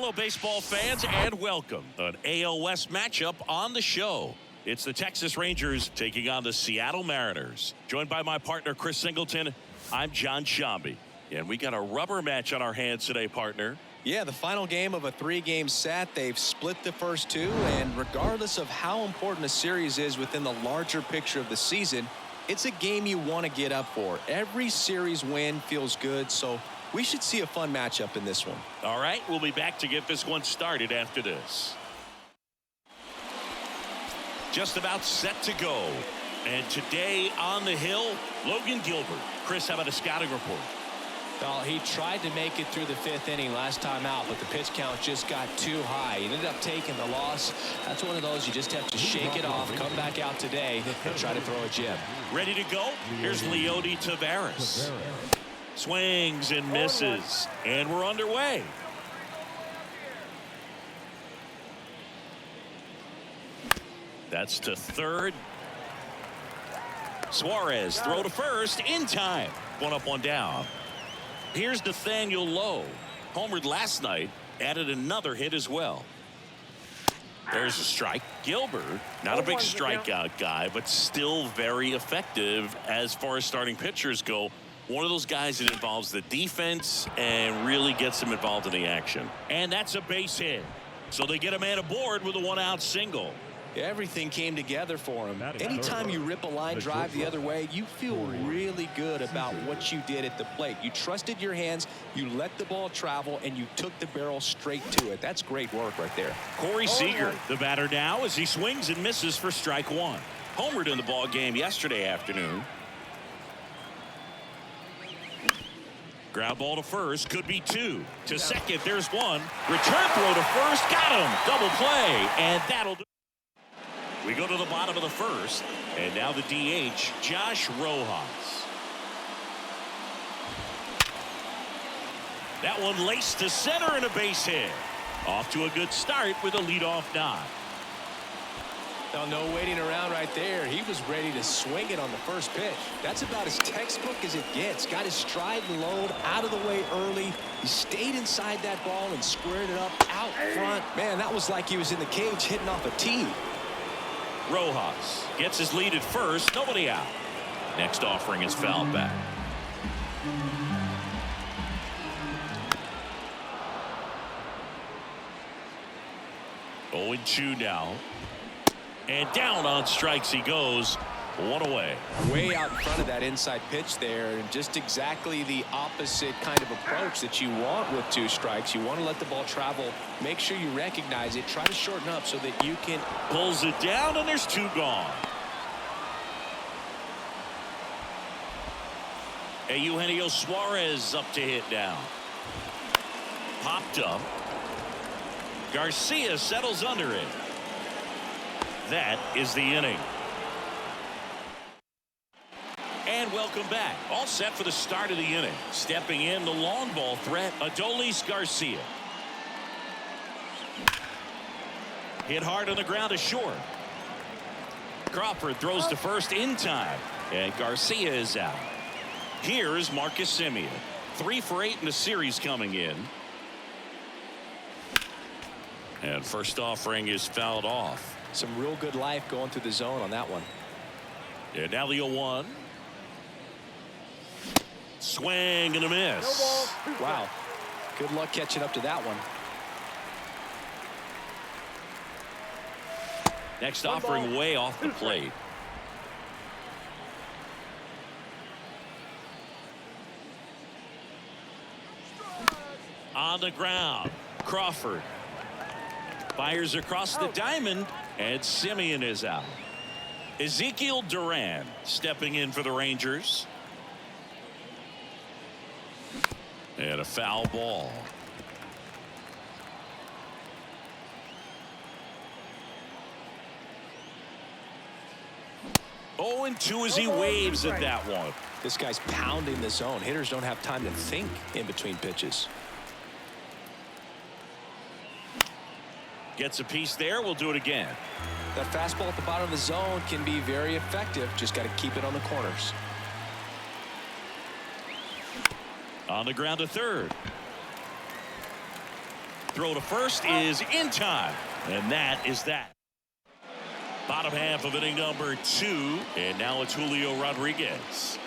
Hello, baseball fans, and welcome. An AL West matchup on the show. It's the Texas Rangers taking on the Seattle Mariners. Joined by my partner, Chris Singleton, I'm John Shambi. And we got a rubber match on our hands today, partner. Yeah, the final game of a 3-game set. They've split the first two, and regardless of how important a series is within the larger picture of the season, it's a game you want to get up for. Every series win feels good, so we should see a fun matchup in this one. All right, we'll be back to get this one started after this. Just about set to go. And today on the hill, Logan Gilbert. Chris, how about a scouting report? Well, he tried to make it through the 5th inning last time out, but the pitch count just got too high. He ended up taking the loss. That's one of those you just have to shake it off, come back out today, and try to throw a gem. Ready to go? Here's Leody Taveras. Swings and misses, and we're underway. That's to third. Suarez, throw to first, in time. One up, one down. Here's Nathaniel Lowe. Homered last night, added another hit as well. There's a strike. Gilbert, not a big strikeout guy, but still very effective as far as starting pitchers go. One of those guys that involves the defense and really gets them involved in the action. And that's a base hit. So they get a man aboard with a 1-out single. Everything came together for him. Anytime you rip a line drive the other way, you feel really good about what you did at the plate. You trusted your hands, you let the ball travel, and you took the barrel straight to it. That's great work right there. Corey Seager, the batter now, as he swings and misses for strike one. Homered in the ball game yesterday afternoon. Ground ball to first, could be two. To second, there's one. Return throw to first, got him. Double play, and that'll do. We go to the bottom of the first, and now the DH, Josh Rojas. That one laced to center and a base hit. Off to a good start with a leadoff knock. Now, no waiting around right there. He was ready to swing it on the first pitch. That's about as textbook as it gets. Got his stride and load out of the way early. He stayed inside that ball and squared it up out front. Man, that was like he was in the cage hitting off a tee. Rojas gets his lead at first. Nobody out. Next offering is fouled back. Oh, and 2 now. And down on strikes he goes. One away. Way out in front of that inside pitch there, and just exactly the opposite kind of approach that you want with 2 strikes. You want to let the ball travel. Make sure you recognize it. Try to shorten up so that you can. Pulls it down, and there's 2 gone. And Eugenio Suarez up to hit now. Popped up. Garcia settles under it. That is the inning. And welcome back. All set for the start of the inning. Stepping in, the long ball threat, Adolis Garcia. Hit hard on the ground to short. Crawford throws to first in time. And Garcia is out. Here's Marcus Semien. 3 for 8 in the series coming in. And first offering is fouled off. Some real good life going through the zone on that one. And now the 0-1. Swing and a miss. Wow. Good luck catching up to that one. Next offering way off the plate. On the ground. Crawford fires across the diamond, and Semien is out. Ezekiel Duran stepping in for the Rangers. And a foul ball. Oh, and 2 as he waves at that one. This guy's pounding the zone. Hitters don't have time to think in between pitches. Gets a piece there. We'll do it again. That fastball at the bottom of the zone can be very effective. Just got to keep it on the corners. On the ground to third. throw to first is in time. And that is that. Bottom half of inning number 2. And now it's Julio Rodriguez.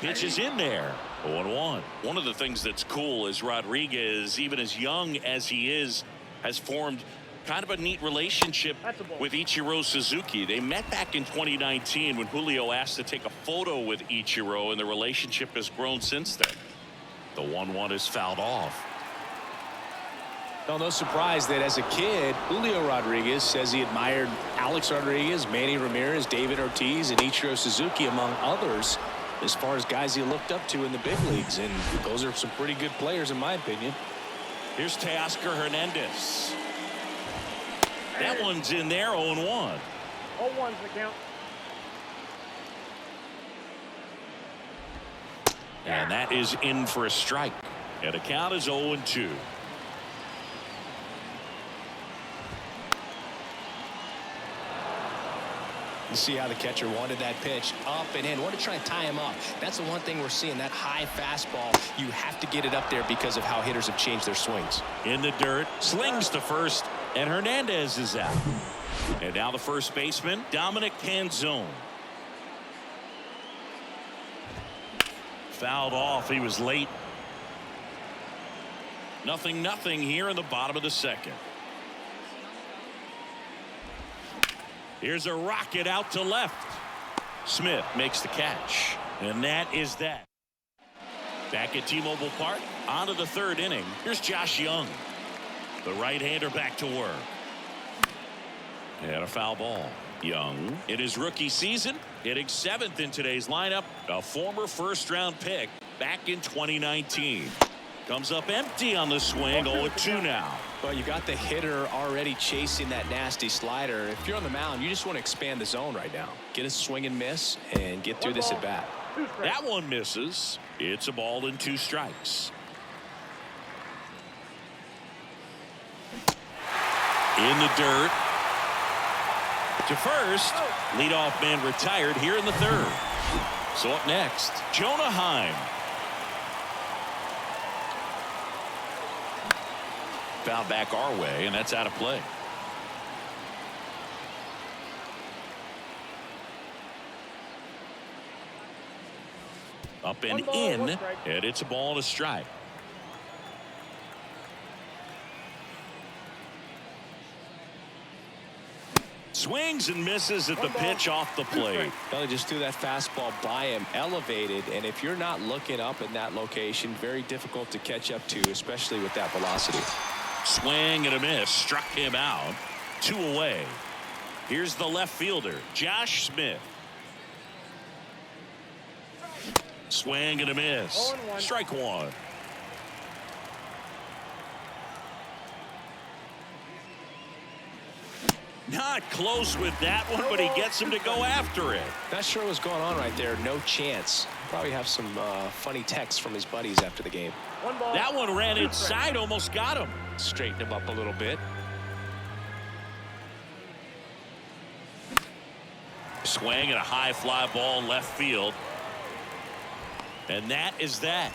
Pitch is in there. 0-1. One of the things that's cool is Rodriguez, even as young as he is, has formed kind of a neat relationship with Ichiro Suzuki. They met back in 2019 when Julio asked to take a photo with Ichiro, and the relationship has grown since then. The 1-1 is fouled off. Well, no surprise that as a kid, Julio Rodriguez says he admired Alex Rodriguez, Manny Ramirez, David Ortiz, and Ichiro Suzuki, among others, as far as guys he looked up to in the big leagues. And those are some pretty good players, in my opinion. Here's Teoscar Hernandez. That one's in there. 0-1. 0-1's the count. And that is in for a strike. And the count is 0-2. You see how the catcher wanted that pitch up and in. Wanted to try and tie him up. That's the one thing we're seeing, that high fastball. You have to get it up there because of how hitters have changed their swings. In the dirt, slings to first, and Hernandez is out. And now the first baseman, Dominic Canzone. Fouled off. He was late. 0-0 here in the bottom of the second. Here's a rocket out to left. Smith makes the catch. And that is that. Back at T-Mobile Park, on to the third inning. Here's Josh Young. The right-hander back to work. And a foul ball. Young, in his rookie season, hitting 7th in today's lineup. A former first-round pick back in 2019. Comes up empty on the swing. 0-2 now. Well, you got the hitter already chasing that nasty slider. If you're on the mound, you just want to expand the zone right now. Get a swing and miss and get through this at bat. That one misses. It's a ball and 2 strikes. In the dirt. To first. Leadoff man retired here in the 3rd. So up next, Jonah Heim. Foul back our way, and that's out of play. Up and in, and it's a ball and a strike. Swings and misses at the pitch off the plate. Well, he just threw that fastball by him, elevated, and if you're not looking up in that location, very difficult to catch up to, especially with that velocity. Swing and a miss, struck him out. 2 away. Here's the left fielder, Josh Smith. Swing and a miss. Strike 1. Not close with that one, but he gets him to go after it. Not sure what's going on right there. No chance. Probably have some funny texts from his buddies after the game. That one ran inside, almost got him. Straighten him up a little bit. Swing and a high fly ball in left field. And that is that.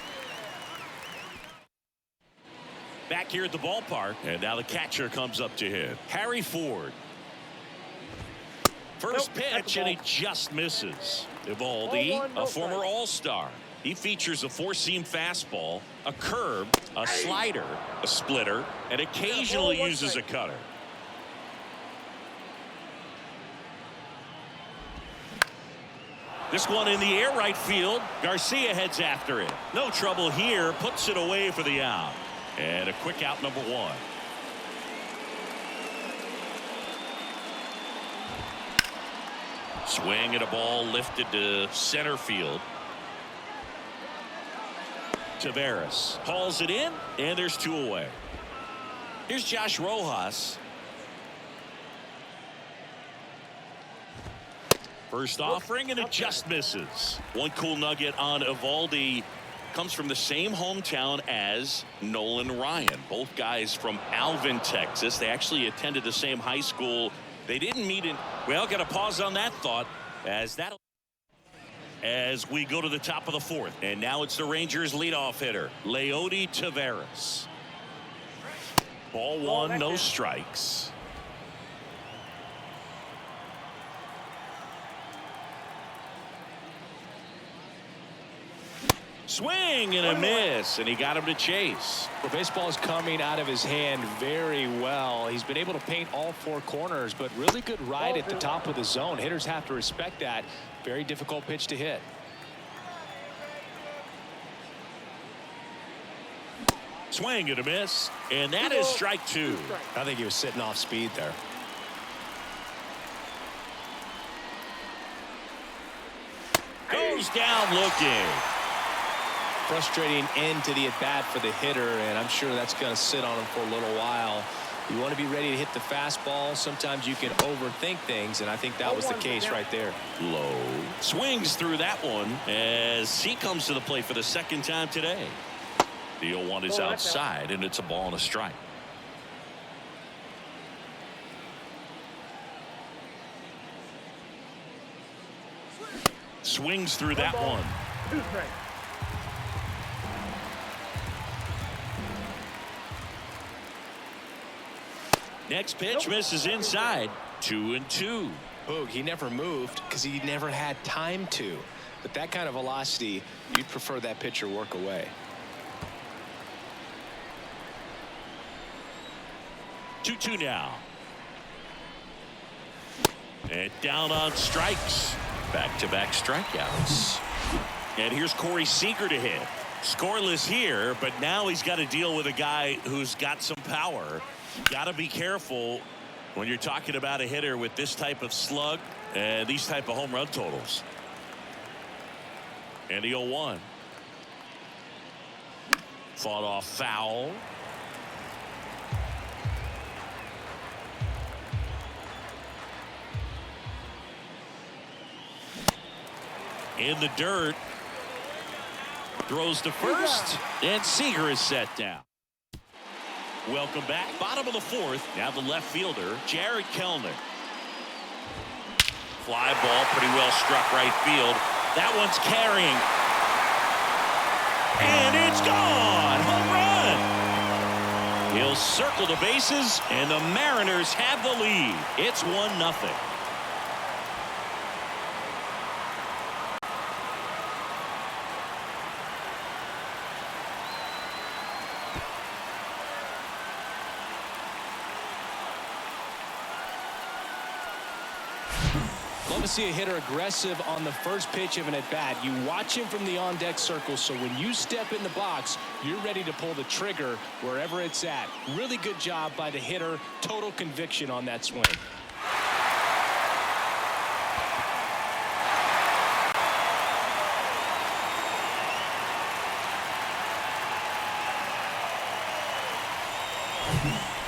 Back here at the ballpark, and now the catcher comes up to hit. Harry Ford. First pitch, and he just misses. Evaldi, a former All-Star. He features a 4-seam fastball, a curve, a slider, a splitter, and occasionally uses a cutter. This one in the air, right field. Garcia heads after it. No trouble here, puts it away for the out. And a quick out, number 1. Swing and a ball lifted to center field. Taveras hauls it in, and there's 2 away. Here's Josh Rojas. First offering, and it just misses. One cool nugget on Evaldi comes from the same hometown as Nolan Ryan. Both guys from Alvin, Texas. They actually attended the same high school. They didn't meet in. Well, got to pause on that thought as we go to the top of the 4th. And now it's the Rangers leadoff hitter, Leody Taveras. Ball one, no strikes. Swing and a miss, and he got him to chase. Well, baseball is coming out of his hand very well. He's been able to paint all four corners, but really good ride at the top of the zone. Hitters have to respect that. Very difficult pitch to hit. Swing and a miss, and that is strike two. I think he was sitting off speed there. Goes down looking. Frustrating end to the at-bat for the hitter, and I'm sure that's going to sit on him for a little while. You want to be ready to hit the fastball. Sometimes you can overthink things, and I think that was the case right there. Low swings through that one as he comes to the plate for the second time today. The 0-1 is outside, and it's a ball and a strike. Swings through that one. Next pitch misses inside. 2-2. Boog, he never moved because he never had time to. But that kind of velocity, you'd prefer that pitcher work away. 2-2 now. And down on strikes. Back-to-back strikeouts. And here's Corey Seager to hit. Scoreless here, but now he's got to deal with a guy who's got some power. Got to be careful when you're talking about a hitter with this type of slug and these type of home run totals. And the 0-1. Fought off foul. In the dirt. Throws to first, and Seager is set down. Welcome back. Bottom of the fourth. Now the left fielder, Jared Kelenic. Fly ball, pretty well struck right field. That one's carrying. And it's gone. Home run. He'll circle the bases, and the Mariners have the lead. It's 1-0. Love to see a hitter aggressive on the first pitch of an at-bat. You watch him from the on-deck circle, so when you step in the box, you're ready to pull the trigger wherever it's at. Really good job by the hitter. Total conviction on that swing.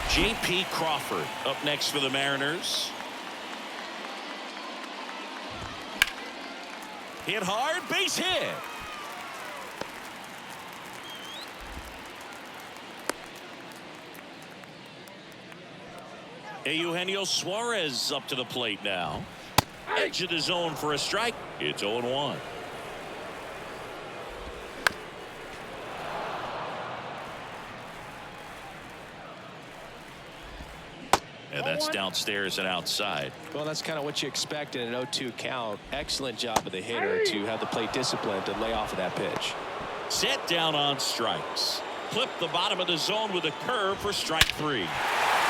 J.P. Crawford up next for the Mariners. Hit hard, base hit. Eugenio Suarez up to the plate now. Edge of the zone for a strike. It's 0-1. And that's downstairs and outside. Well, that's kind of what you expect in an 0-2 count. Excellent job of the hitter to have the plate discipline to lay off of that pitch. Set down on strikes. Clip the bottom of the zone with a curve for strike three.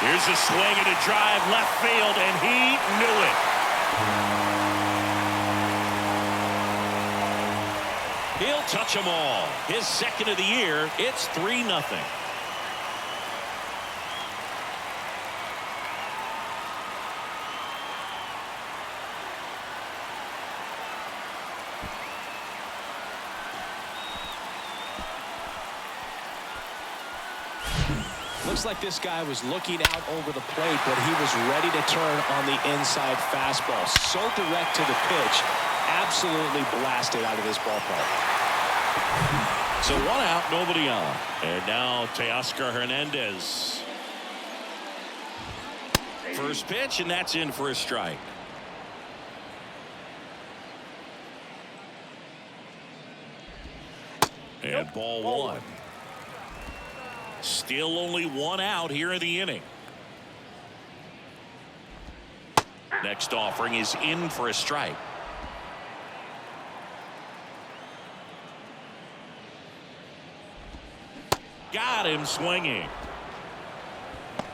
Here's a swing and a drive left field, and he knew it. He'll touch them all. His second of the year. It's 3-0. Looks like this guy was looking out over the plate, but he was ready to turn on the inside fastball. So direct to the pitch. Absolutely blasted out of this ballpark. So 1 out, nobody on. And now Teoscar Hernandez. First pitch, and that's in for a strike. And ball one. Still only one out here in the inning. Next offering is in for a strike. Got him swinging.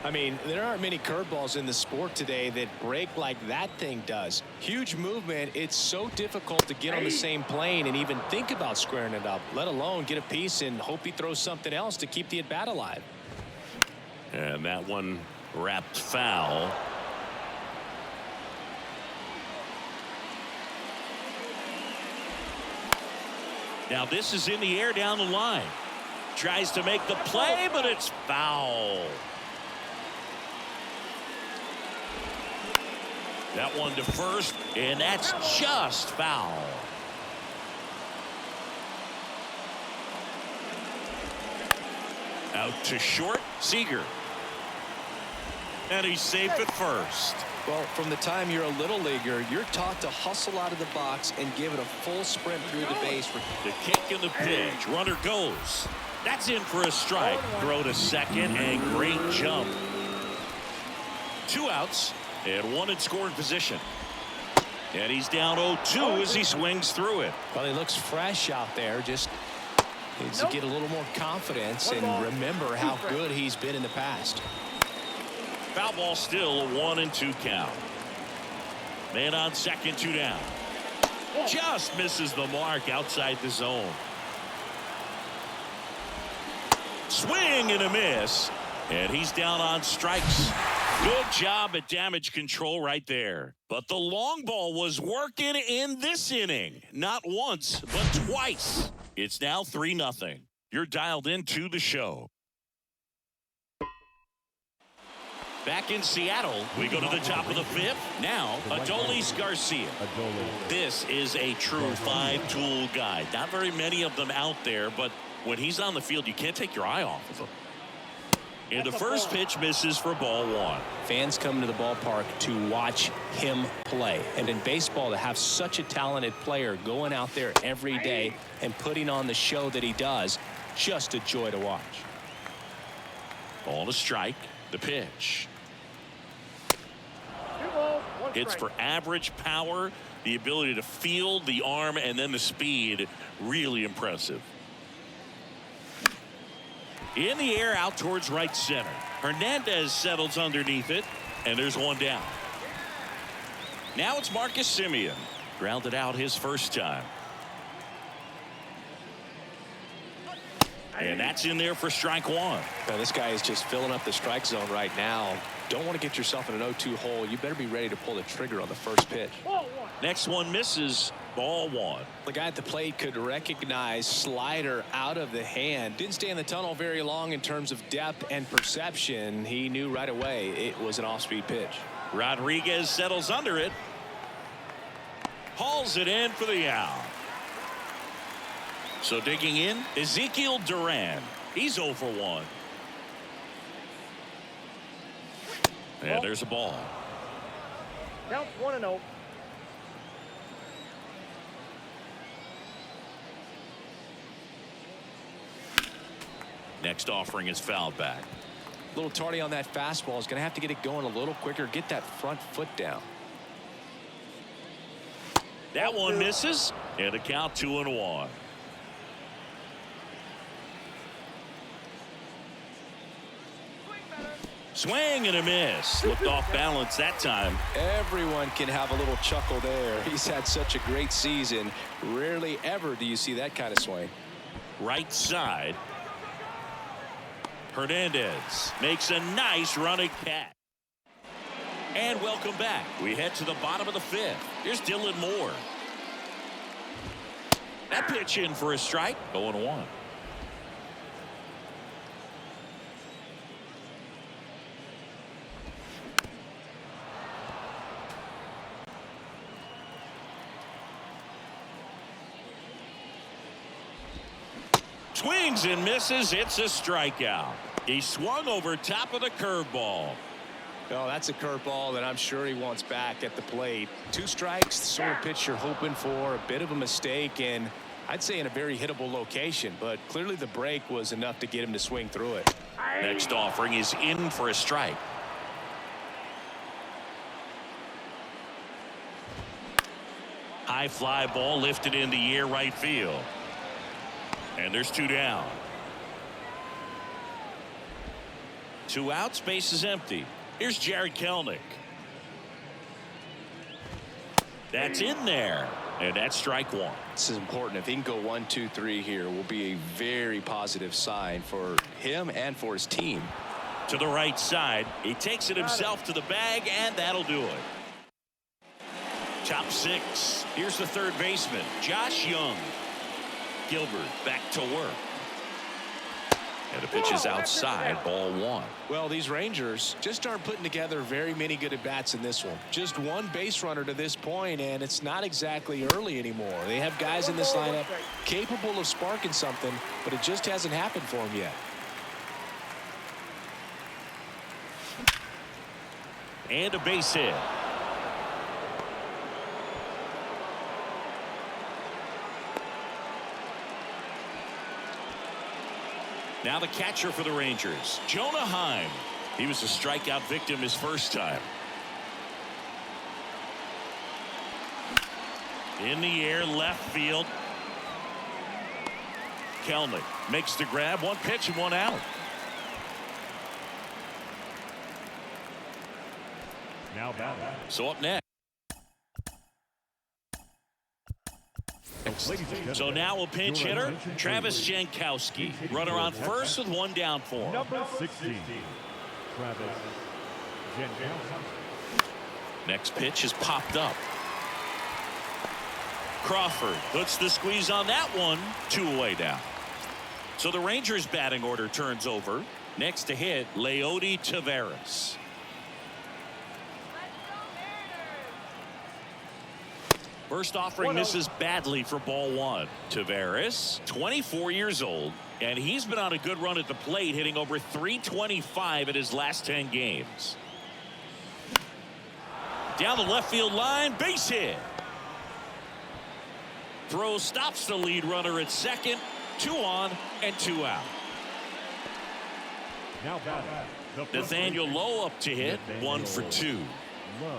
I mean, there aren't many curveballs in the sport today that break like that thing does. Huge movement. It's so difficult to get on the same plane and even think about squaring it up, let alone get a piece and hope he throws something else to keep the at-bat alive. And that one wrapped foul. Now this is in the air down the line. Tries to make the play, but it's foul. That one to first, and that's just foul. Out to short, Seager. And he's safe at first. Well, from the time you're a little leaguer, you're taught to hustle out of the box and give it a full sprint through the base. The kick and the pitch. Runner goes. That's in for a strike. Throw to second, and great jump. 2 outs. And 1 in scoring position. And he's down 0-2 as he swings through it. Well, he looks fresh out there. Just needs to get a little more confidence and remember how good he's been in the past. Foul ball still, a 1-2 count. Man on second, 2 down. Just misses the mark outside the zone. Swing and a miss. And he's down on strikes. Good job at damage control right there. But the long ball was working in this inning. Not once, but twice. It's now 3-0. You're dialed into the show. Back in Seattle, we go to the top of the 5th. Now, Adolis Garcia. This is a true 5-tool guy. Not very many of them out there, but when he's on the field, you can't take your eye off of him. And the first pitch misses for ball 1. Fans come to the ballpark to watch him play. And in baseball, to have such a talented player going out there every day and putting on the show that he does, just a joy to watch. Ball to strike. The pitch. 2 balls, 1 Hits strike. for average power, the ability to field, the arm, and then the speed. Really impressive. In the air out towards right center. Hernandez settles underneath it, and there's 1 down. Now it's Marcus Semien. Grounded out his first time. And that's in there for strike 1. Now, this guy is just filling up the strike zone right now. Don't want to get yourself in an 0-2 hole. You better be ready to pull the trigger on the first pitch. Ball 1. Next one misses. Ball 1. The guy at the plate could recognize slider out of the hand. Didn't stay in the tunnel very long in terms of depth and perception. He knew right away it was an off-speed pitch. Rodriguez settles under it. Hauls it in for the out. So digging in, Ezekiel Duran. He's 0 for 1. And there's a ball. Counts 1-0. Next offering is fouled back. A little tardy on that fastball. Is going to have to get it going a little quicker. Get that front foot down. That one misses. And a count 2-1. Swing and a miss. Looked off balance that time. Everyone can have a little chuckle there. He's had such a great season. Rarely ever do you see that kind of swing. Right side. Hernandez makes a nice running catch. And welcome back. We head to the bottom of the 5th. Here's Dylan Moore. That pitch in for a strike. 0-1. Swings and misses. It's a strikeout. He swung over top of the curveball. Oh, that's a curveball that I'm sure he wants back at the plate. 2 strikes, the sort of pitch you're hoping for. A bit of a mistake, and I'd say in a very hittable location, but clearly the break was enough to get him to swing through it. Next offering is in for a strike. High fly ball lifted in the air right field. And there's 2 down. 2 outs, base is empty. Here's Jared Kelenic. That's in there. And that's strike 1. This is important. If he can go 1, 2, 3 here, will be a very positive sign for him and for his team. To the right side. He takes it himself to the bag, and that'll do it. Top 6. Here's the third baseman, Josh Young. Gilbert back to work. And the pitch is outside, ball 1. Well, these Rangers just aren't putting together very many good at-bats in this one. Just 1 base runner to this point, and it's not exactly early anymore. They have guys in this lineup capable of sparking something, but it just hasn't happened for them yet. And a base hit. Now the catcher for the Rangers, Jonah Heim. He was a strikeout victim his first time. In the air, left field. Kelenic makes the grab. 1 pitch and 1 out. Now batting. So up next. So now a pinch hitter, Travis Jankowski. Runner on first with 1 down for him. Number 16, Travis Jankowski. Next pitch is popped up. Crawford puts the squeeze on that one. 2 away now. So the Rangers batting order turns over. Next to hit, Leody Taveras. First offering misses badly for ball 1. Taveras, 24 years old, and he's been on a good run at the plate, hitting over .325 in his last 10 games. Down the left field line, base hit. Throw stops the lead runner at second. 2 on and 2 out. Now batting. Nathaniel Lowe up to hit. 1 for 2. Lowe.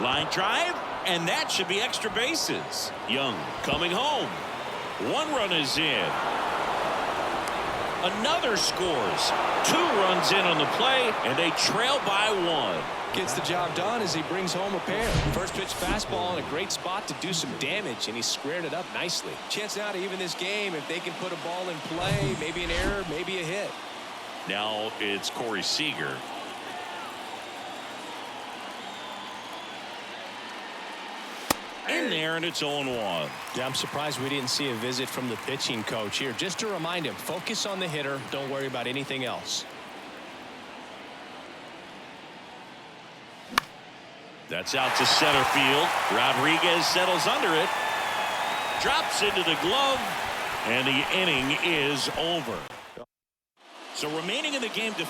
Line drive, and that should be extra bases. Young coming home. 1 run is in. Another scores. 2 runs in on the play, and they trail by 1. Gets the job done as he brings home a pair. First pitch fastball in a great spot to do some damage, and he squared it up nicely. Chance now to even this game if they can put a ball in play, maybe an error, maybe a hit. Now it's Corey Seager. In there, and it's 0-1. Yeah, I'm surprised we didn't see a visit from the pitching coach here. Just to remind him, focus on the hitter. Don't worry about anything else. That's out to center field. Rodriguez settles under it. Drops into the glove, and the inning is over. So remaining in the game to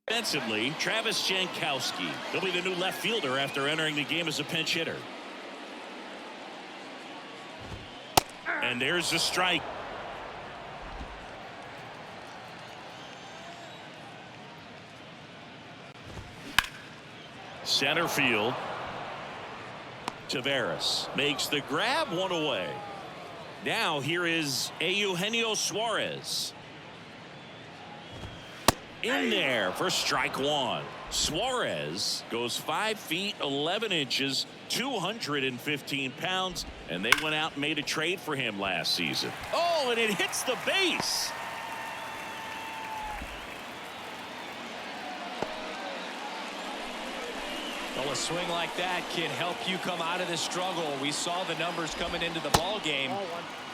defensively, Travis Jankowski. He'll be the new left fielder after entering the game as a pinch hitter. And there's the strike. Center field. Taveras makes the grab, 1 away. Now here is Eugenio Suarez. In there for strike 1. Suarez goes 5 feet 11 inches, 215 pounds, and they went out and made a trade for him last season. Oh, and it hits the base. Well, a swing like that can help you come out of this struggle. We saw the numbers coming into the ball game,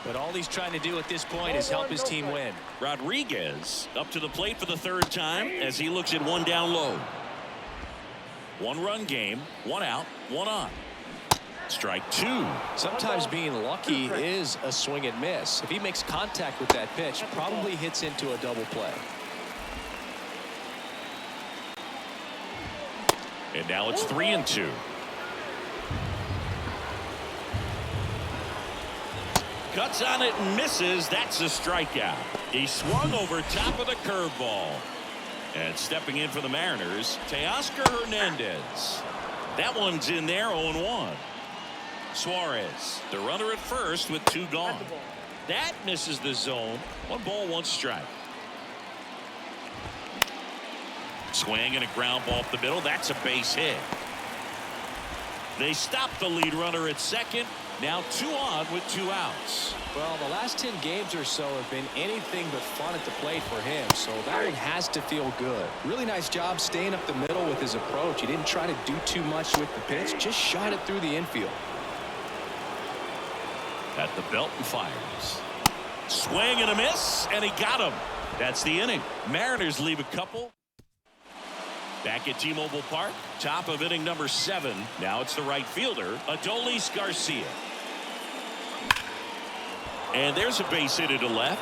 but all he's trying to do at this point is help his team win. Rodriguez up to the plate for the 3rd time as he looks at 1 down low. 1 run game, 1 out, 1 on. Strike two. Sometimes being lucky is a swing and miss. If he makes contact with that pitch, probably hits into a double play. And now it's 3-2. Cuts on it and misses. That's a strikeout. He swung over top of the curveball. And stepping in for the Mariners, Teoscar Hernandez. That one's in there, 0-1. Suarez, the runner at first with two gone. That misses the zone. 1 ball, 1 strike. Swing and a ground ball up the middle. That's a base hit. They stop the lead runner at second. Now 2 on with 2 outs. Well, the last 10 games or so have been anything but fun at the plate for him, so that one has to feel good. Really nice job staying up the middle with his approach. He didn't try to do too much with the pitch, just shot it through the infield. At the belt and fires. Swing and a miss, and he got him. That's the inning. Mariners leave a couple. Back at T-Mobile Park, top of inning number 7. Now it's the right fielder, Adolis Garcia. And there's a base hit to left.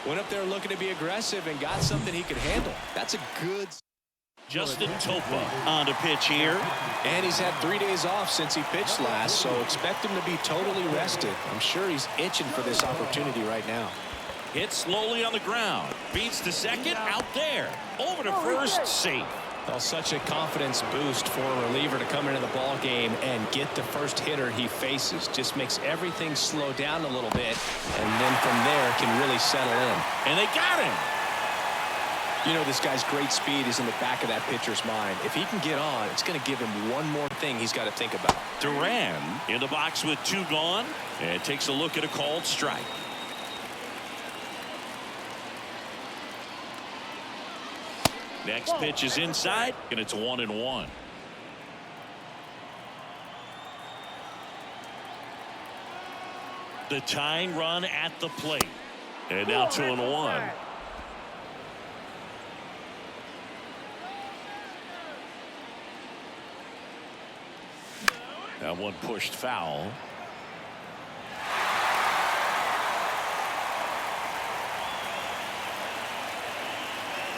Went up there looking to be aggressive and got something he could handle. That's a good. Justin Topa on to pitch here. And he's had 3 days off since he pitched last, so expect him to be totally rested. I'm sure he's itching for this opportunity right now. Hit slowly on the ground. Beats to second. Out there. Over to first. Safe. Well, such a confidence boost for a reliever to come into the ball game and get the first hitter he faces. Just makes everything slow down a little bit, and then from there can really settle in. And they got him. You know, this guy's great speed is in the back of that pitcher's mind. If he can get on, it's going to give him one more thing he's got to think about. Duran in the box with 2 gone and takes a look at a called strike. Next pitch is inside, and it's 1-1. The tying run at the plate. And now 2-1. That one pushed foul.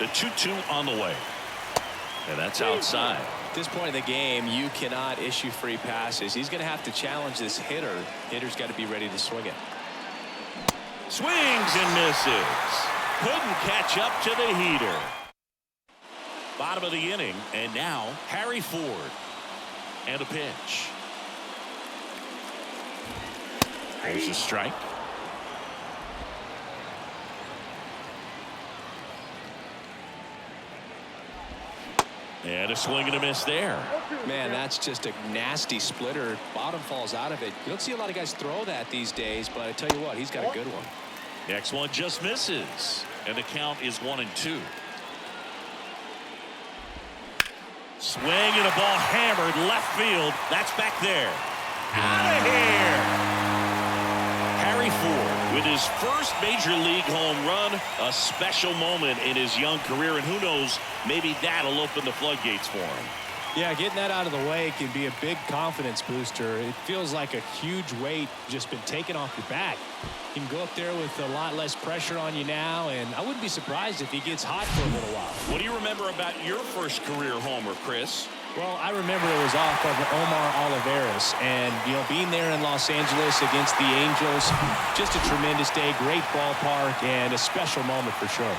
The 2-2 on the way. And that's outside. At this point in the game, you cannot issue free passes. He's going to have to challenge this hitter. Hitter's got to be ready to swing it. Swings and misses. Couldn't catch up to the heater. Bottom of the inning, and now Harry Ford. And a pitch. There's a strike. And a swing and a miss there. Man, that's just a nasty splitter. Bottom falls out of it. You don't see a lot of guys throw that these days, but I tell you what, he's got a good one. Next one just misses. And the count is 1-2. Swing and a ball hammered left field. That's back there. Out of here. Harry Ford with his first major league home run. A special moment in his young career, and who knows, maybe that'll open the floodgates for him. Yeah, getting that out of the way can be a big confidence booster. It feels like a huge weight just been taken off your back. You can go up there with a lot less pressure on you now, and I wouldn't be surprised if he gets hot for a little while. What do you remember about your first career homer, Chris? Well, I remember it was off of Omar Oliveras, and, you know, being there in Los Angeles against the Angels, just a tremendous day, great ballpark, and a special moment for sure.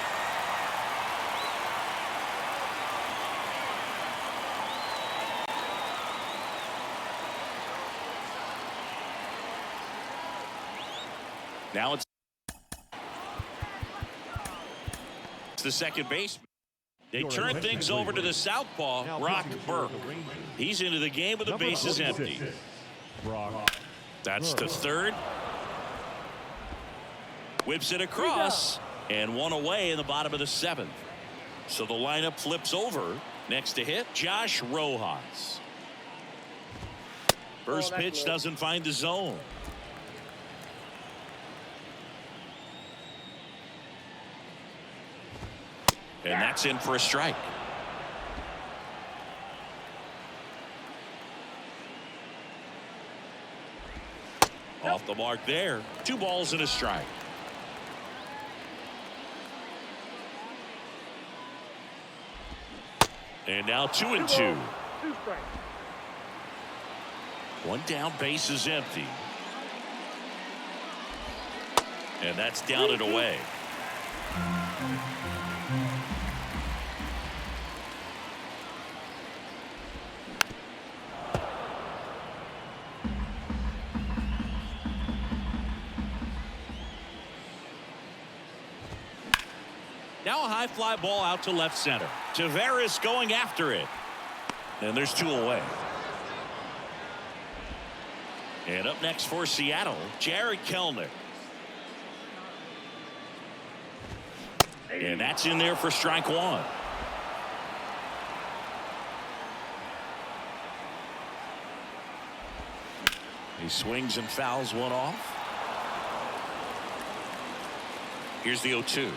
Now it's the second baseman. They turn things over to the southpaw, Brock Burke. He's into the game with the bases empty. That's to third. Whips it across, and one away in the bottom of the 7th. So the lineup flips over. Next to hit, Josh Rojas. First pitch doesn't find the zone. And that's in for a strike. Off the mark there. 2 balls and a strike. And now 2-2. 2 strikes. 1 down, base is empty. And that's down and away. Now a high fly ball out to left center. Tavares going after it. And there's 2 away. And up next for Seattle, Jared Kelenic. And that's in there for strike 1. He swings and fouls one off. Here's the 0-2.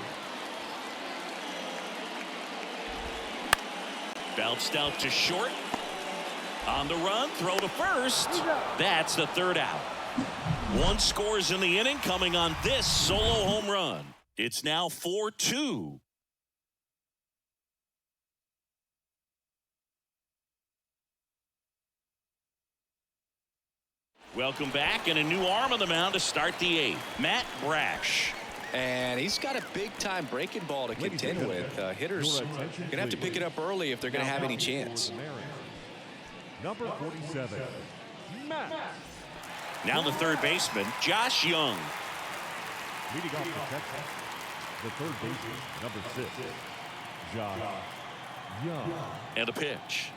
Bounced out to short. On the run, throw to first. That's the 3rd out. 1 scores in the inning coming on this solo home run. It's now 4-2. Welcome back, and a new arm on the mound to start the 8th. Matt Brash. And he's got a big-time breaking ball to contend with. Hitters going to have to pick it up early if they're going to have any chance. Number 47, Matt. Now the 3rd baseman, Josh Young. Leading off the Texans, the 3rd baseman, number 6, Josh Young. And a pitch.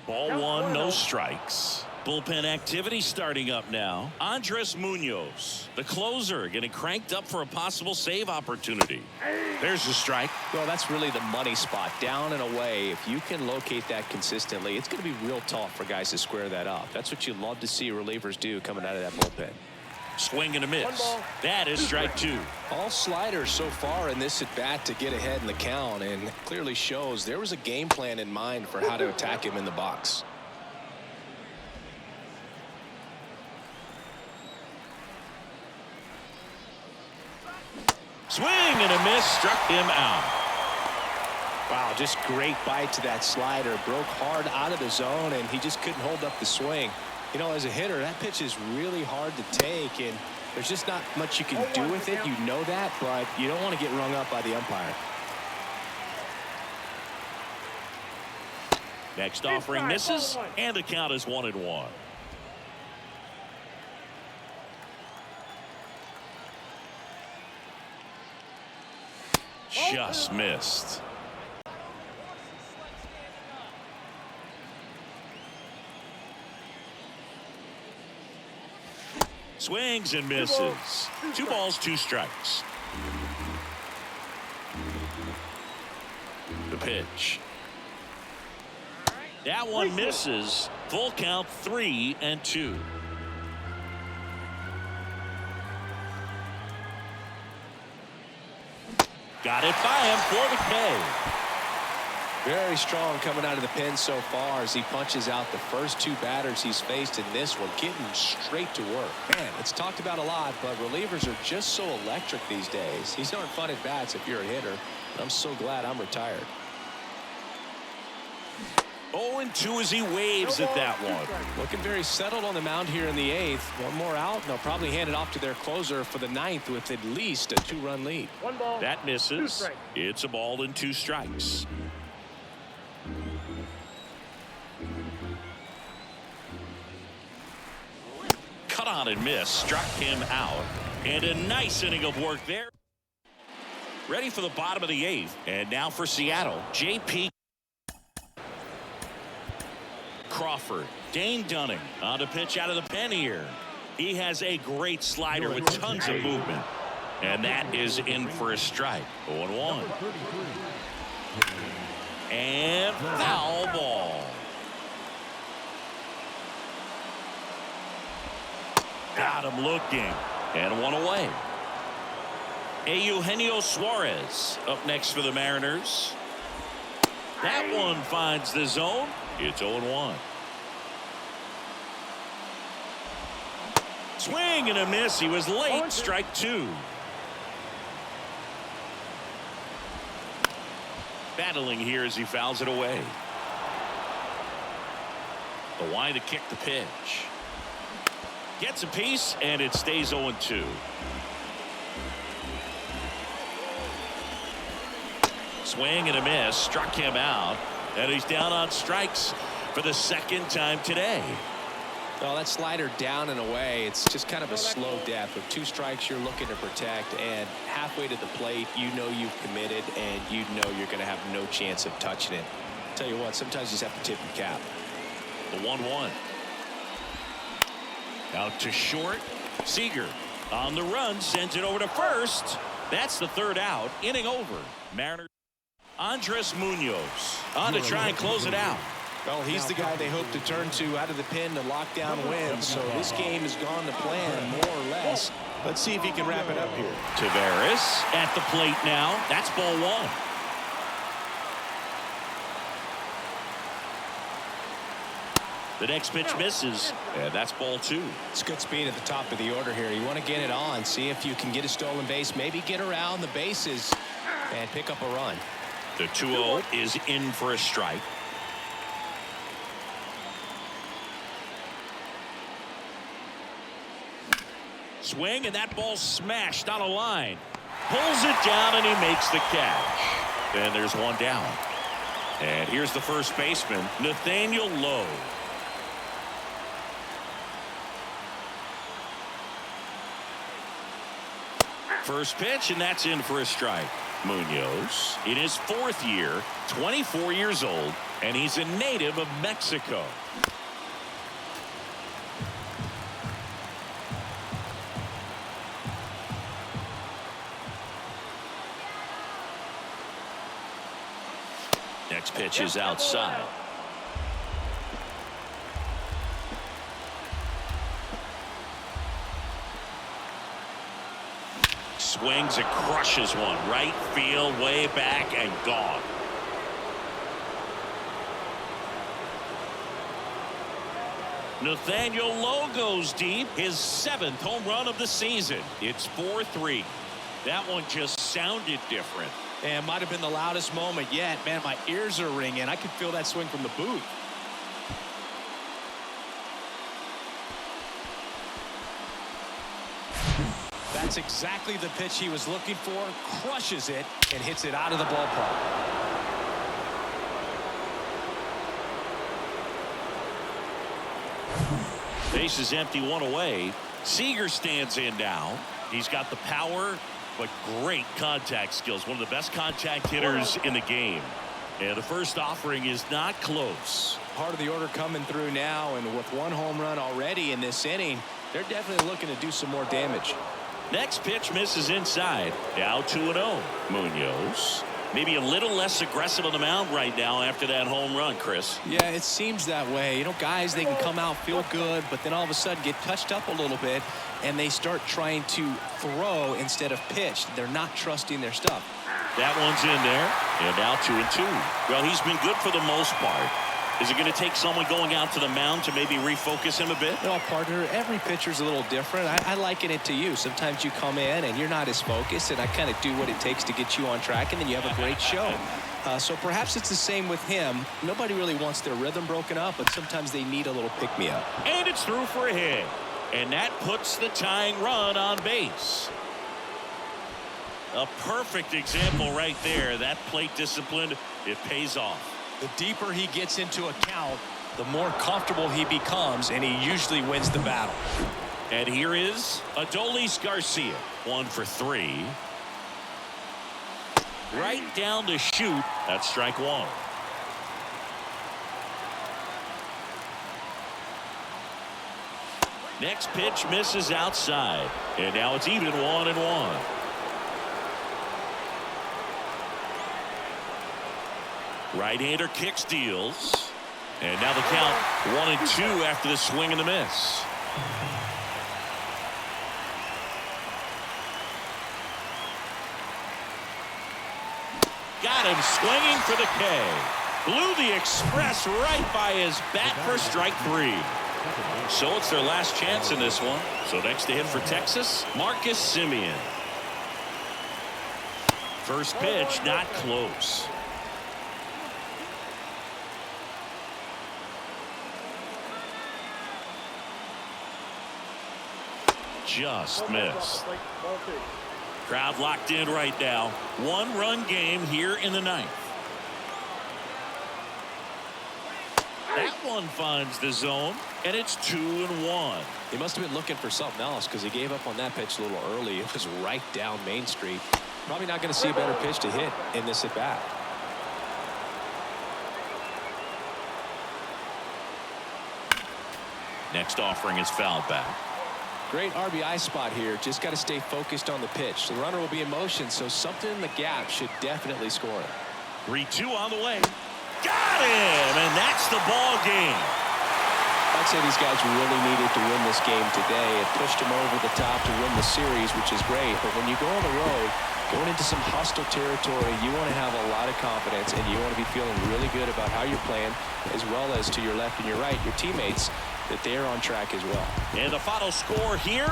Ball 1, no strikes. Bullpen activity starting up now. Andres Munoz, the closer, getting cranked up for a possible save opportunity. There's the strike. Well, that's really the money spot, down and away. If you can locate that consistently, it's going to be real tough for guys to square that up. That's what you love to see relievers do coming out of that bullpen. Swing and a miss. That is strike 2. All sliders so far in this at bat to get ahead in the count, and clearly shows there was a game plan in mind for how to attack him in the box. Swing and a miss, struck him out. Wow, just great bite to that slider. Broke hard out of the zone, and he just couldn't hold up the swing. You know, as a hitter, that pitch is really hard to take, and there's just not much you can do with it. You know that, but you don't want to get rung up by the umpire. Next offering misses, and the count is 1-1. Just missed. Swings and misses. 2 balls, 2 strikes. The pitch. That one misses. Full count, 3-2. Got it by him for the K. Very strong coming out of the pen so far as he punches out the first 2 batters he's faced in this one, getting straight to work. Man, it's talked about a lot, but relievers are just so electric these days. These aren't fun at bats if you're a hitter. I'm so glad I'm retired. 0-2 as he waves at that one. Looking very settled on the mound here in the 8th. 1 more out, and they'll probably hand it off to their closer for the 9th with at least a 2-run lead. 1 ball. That 2 misses. strikes. It's a ball and 2 strikes. Cut on and miss. Struck him out. And a nice inning of work there. Ready for the bottom of the 8th. And now for Seattle, J.P. Crawford. Dane Dunning on the pitch out of the pen here. He has a great slider with tons of movement. And that is in for a strike. 0-1. And foul ball. Got him looking. And 1 away. Eugenio Suarez up next for the Mariners. That one finds the zone. It's 0-1. Swing and a miss. He was late. Strike two. Battling here as he fouls it away. The wind to kick the pitch. Gets a piece, and it stays 0-2. Swing and a miss. Struck him out. And he's down on strikes for the second time today. Well, that slider down and away, it's just kind of a slow death. With 2 strikes you're looking to protect, and halfway to the plate, you know you've committed, and you know you're going to have no chance of touching it. Tell you what, sometimes you just have to tip your cap. The 1-1. Out to short. Seager on the run, sends it over to first. That's the 3rd out. Inning over. Mariners. Andres Munoz on to try and close it out. Well, he's the guy they hope to turn to out of the pen to lock down wins. So this game has gone to plan, more or less. Let's see if he can wrap it up here. Taveras at the plate now. That's ball 1. The next pitch misses, and that's ball 2. It's good speed at the top of the order here. You want to get it on, see if you can get a stolen base, maybe get around the bases and pick up a run. The 2-0 is in for a strike. Swing, and that ball smashed on a line. Pulls it down, and he makes the catch. And there's one down. And here's the first baseman, Nathaniel Lowe. First pitch, and that's in for a strike. Munoz in his 4th year, 24 years old, and he's a native of Mexico. Next pitch is outside. Swings and crushes one. Right field, way back, and gone. Nathaniel Lowe goes deep. His 7th home run of the season. It's 4-3. That one just sounded different. And might have been the loudest moment yet. Man, my ears are ringing. I could feel that swing from the booth. That's exactly the pitch he was looking for. Crushes it and hits it out of the ballpark. Base is empty, 1 away. Seager stands in now. He's got the power, but great contact skills. One of the best contact hitters in the game. And the first offering is not close. Part of the order coming through now, and with 1 home run already in this inning, they're definitely looking to do some more damage. Next pitch misses inside. Now 2-0. Munoz maybe a little less aggressive on the mound right now after that home run, Chris. Yeah, it seems that way. You know, guys, they can come out, feel good, but then all of a sudden get touched up a little bit, and they start trying to throw instead of pitch. They're not trusting their stuff. That one's in there, and now 2-2. Well, he's been good for the most part. Is it going to take someone going out to the mound to maybe refocus him a bit? No, partner, every pitcher's a little different. I liken it to you. Sometimes you come in and you're not as focused, and I kind of do what it takes to get you on track, and then you have a great show. So perhaps it's the same with him. Nobody really wants their rhythm broken up, but sometimes they need a little pick-me-up. And it's through for a hit. And that puts the tying run on base. A perfect example right there. That plate discipline, it pays off. The deeper he gets into a count, the more comfortable he becomes, and he usually wins the battle. And here is Adolis Garcia, 1 for 3. Right down to shoot. That's strike 1. Next pitch misses outside, and now it's even 1-1. Right-hander kicks, deals, and now the count 1-2 after the swing and the miss. Got him swinging for the K. Blew the express right by his bat for strike 3. second base. So it's their last chance in this one. So next to hit for Texas, Marcus Semien. First pitch, not close. Just missed. Crowd locked in right now. One-run game here in the ninth. That one finds the zone, and it's 2-1. He must have been looking for something else because he gave up on that pitch a little early. It was right down Main Street. Probably not going to see a better pitch to hit in this at bat. Next offering is fouled back. Great RBI spot here. Just got to stay focused on the pitch. The runner will be in motion, so something in the gap should definitely score it. 3-2 on the way. Got him, and that's the ball game. I'd say these guys really needed to win this game today. It pushed them over the top to win the series, which is great. But when you go on the road, going into some hostile territory, you want to have a lot of confidence, and you want to be feeling really good about how you're playing, as well as to your left and your right, your teammates, that they're on track as well. And the final score here,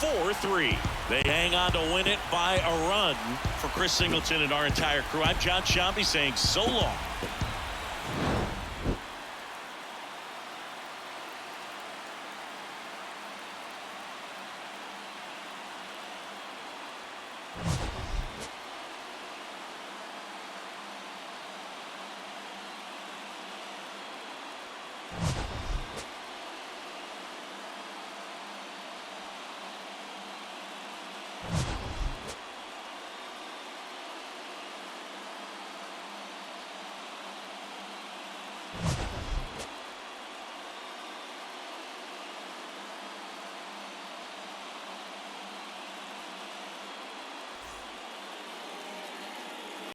4-3. They hang on to win it by a run. For Chris Singleton and our entire crew, I'm John Shambi saying so long.